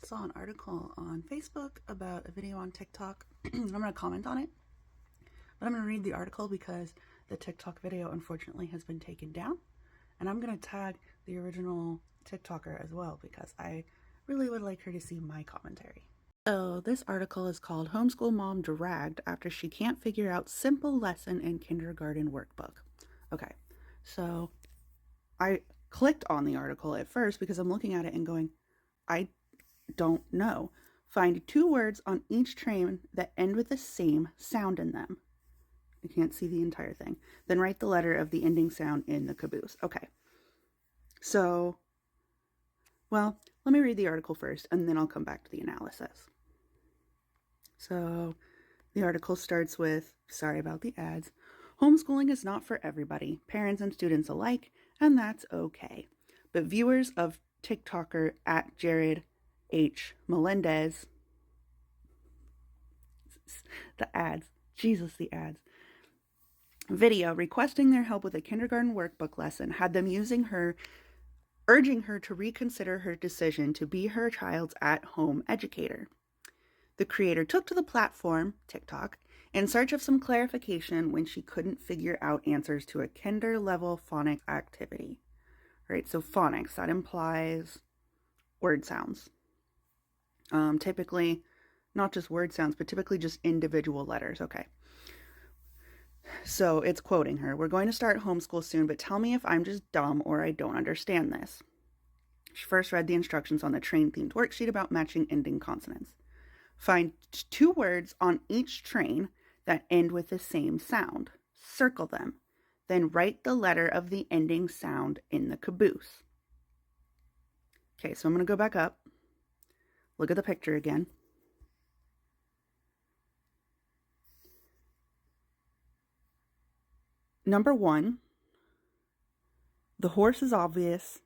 saw an article on Facebook about a video on TikTok. I'm going to comment on it, but I'm going to read the article because the TikTok video unfortunately has been taken down, and I'm going to tag the original TikToker as well because I really would like her to see my commentary. So this article is called Homeschool Mom Dragged After She Can't Figure Out Simple Lesson in Kindergarten Workbook. Okay, so I clicked on the article at first because I'm looking at it and going, I don't know. Find 2 words on each train that end with the same sound in them. You can't see the entire thing. Then write the letter of the ending sound in the caboose. Okay. So, well, let me read the article first and then I'll come back to the analysis. So, the article starts with, sorry about the ads, homeschooling is not for everybody, parents and students alike, and that's okay. But viewers of TikToker at Jared H. Melendez, the ads, Jesus, the ads, video requesting their help with a kindergarten workbook lesson had them urging her to reconsider her decision to be her child's at-home educator. The creator took to the platform, TikTok, in search of some clarification when she couldn't figure out answers to a kinder-level phonics activity. Right, so phonics, that implies word sounds. Typically, not just word sounds, but typically just individual letters. Okay. So it's quoting her. We're going to start homeschool soon, but tell me if I'm just dumb or I don't understand this. She first read the instructions on the train-themed worksheet about matching ending consonants. Find 2 words on each train that end with the same sound. Circle them. Then write the letter of the ending sound in the caboose. Okay, so I'm going to go back up. Look at the picture again. Number 1, the horse is obvious.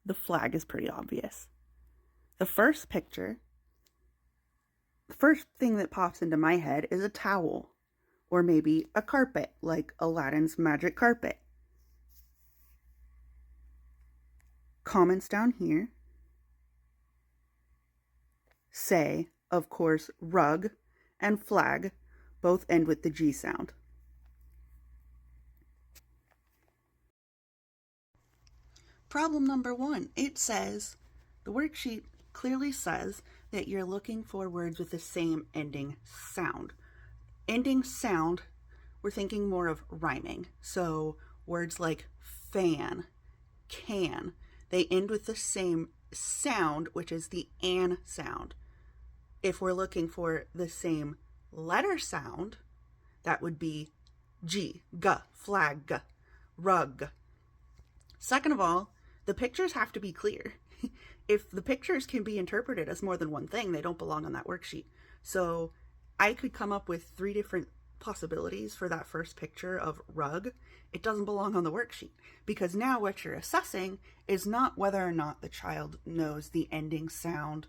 The flag is pretty obvious. The first picture, the first thing that pops into my head is a towel, or maybe a carpet, like Aladdin's magic carpet. Comments down here say, of course, rug and flag both end with the G sound. Problem number 1, it says, the worksheet clearly says that you're looking for words with the same ending sound. Ending sound, we're thinking more of rhyming. So words like fan, can, they end with the same sound, which is the an sound. If we're looking for the same letter sound, that would be G, g, flag, rug. Second of all, the pictures have to be clear. If the pictures can be interpreted as more than one thing, they don't belong on that worksheet. So I could come up with 3 different possibilities for that first picture of rug. It doesn't belong on the worksheet because now what you're assessing is not whether or not the child knows the ending sound,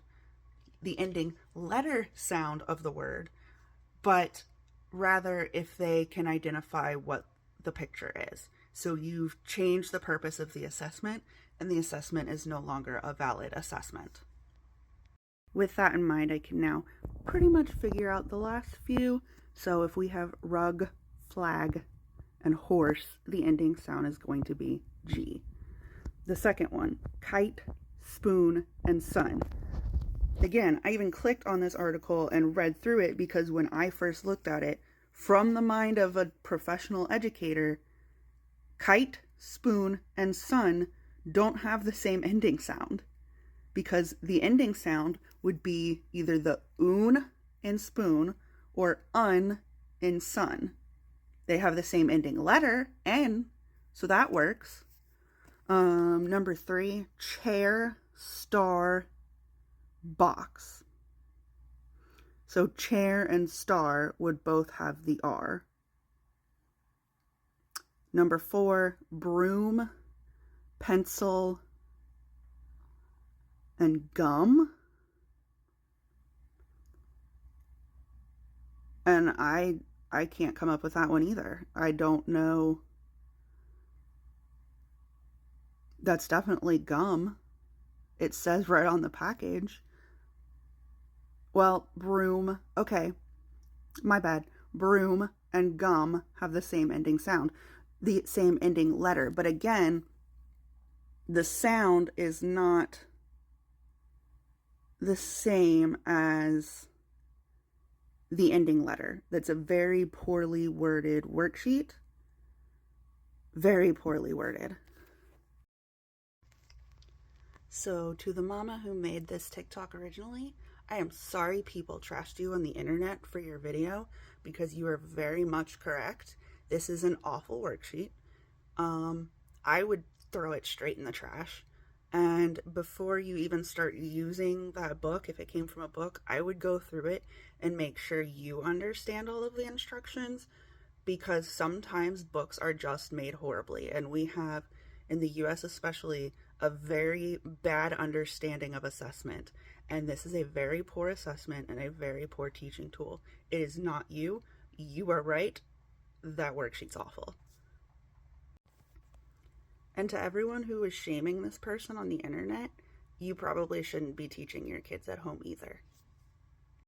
the ending letter sound of the word, but rather if they can identify what the picture is. So you've changed the purpose of the assessment, and the assessment is no longer a valid assessment. With that in mind, I can now pretty much figure out the last few. So if we have rug, flag, and horse, the ending sound is going to be G. The second one, kite, spoon, and sun. Again, I even clicked on this article and read through it because when I first looked at it, from the mind of a professional educator, kite, spoon, and sun don't have the same ending sound because the ending sound would be either the un in spoon or un in sun. They have the same ending letter, N, so that works. Number 3, chair, star, box. So chair and star would both have the R. Number 4, broom, pencil, and gum. And I can't come up with that one either. I don't know. That's definitely gum. It says right on the package. Well, broom, okay, my bad. Broom and gum have the same ending sound, the same ending letter. But again, the sound is not the same as the ending letter. That's a very poorly worded worksheet. Very poorly worded. So, to the mama who made this TikTok originally, I am sorry people trashed you on the internet for your video because you are very much correct. This is an awful worksheet. I would throw it straight in the trash. And before you even start using that book, if it came from a book, I would go through it and make sure you understand all of the instructions, because sometimes books are just made horribly. And we have, in the US especially, a very bad understanding of assessment. And this is a very poor assessment and a very poor teaching tool. It is not you. You are right. That worksheet's awful. And to everyone who is shaming this person on the internet, you probably shouldn't be teaching your kids at home either.